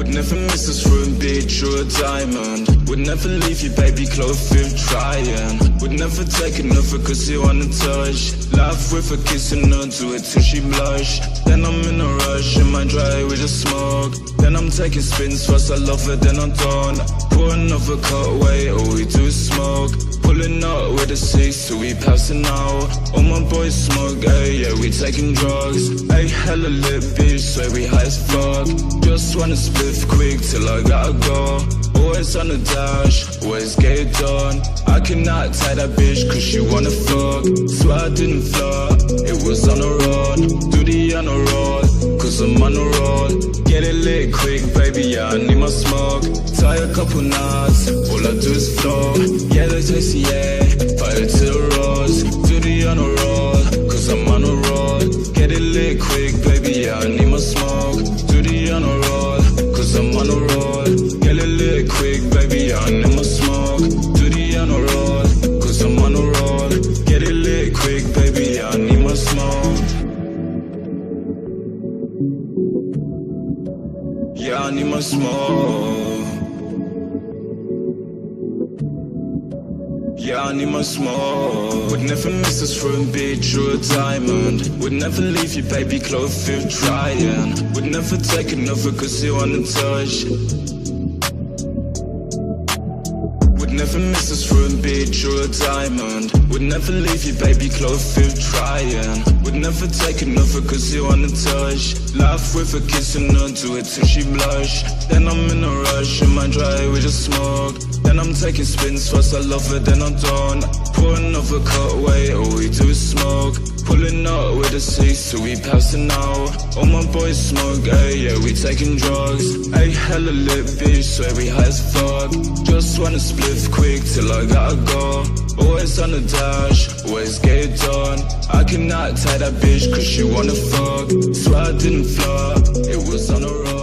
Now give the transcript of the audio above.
Would never miss this room, be true a diamond. Would never leave you, baby, Cloverfield trying. Would never take another cause you wanna touch. Laugh with a kiss and not do it till she blush. Then I'm in a rush, in my dry with a smoke. Then I'm taking spins, first I love her, then I don't. Pour another cut away, all we do is smoke. Pulling up with a 6 so we passing out. All my boys smoke, ayy, yeah, we taking drugs. Ayy, hella lit bitch, swear we high as fuck. Just wanna split quick till I gotta go. Always on the dash, always get it done. I cannot tie that bitch cause she wanna fuck. Swear I didn't flirt, it was on a run. Do the on a roll, cause I'm on a roll. Get it lit quick, baby, yeah, I need my smoke. Tie a couple knots, all I do is flow. Yeah, they tasty, yeah, fire to the rose. Do the on a roll, cause I'm on a roll. Get it lit quick, baby, yeah, I need my smoke. Do the on a roll, cause I'm on a roll. Get it lit quick, baby, yeah, I need my smoke. Do the on a roll, cause I'm on a roll. Get it lit quick, baby, yeah, I need my smoke. Yeah, I need my smoke. Yeah, I need my smoke. Would never miss this room, be true a diamond. Would never leave you, baby, Cloverfield trying. Would never take another cause you wanna touch. Would never miss this room, be true a diamond. Would never leave you, baby, Cloverfield trying. Would never take another cause you wanna touch. Laugh with a kiss and not do it till she blush. Then I'm in a rush, in my dry with a smoke. Then I'm taking spins, first I love her, then I don't. Pour another cut away, all we do is smoke. Pulling up with a 6 so we passing out. All my boys smoke, ayy, yeah, we taking drugs. Ayy, hella lit bitch, swear we high as fuck. Just wanna split quick till I gotta go. Always on the dash, always get it done. I cannot tie that bitch cause she wanna fuck. Swear I didn't flirt, it was on a roll.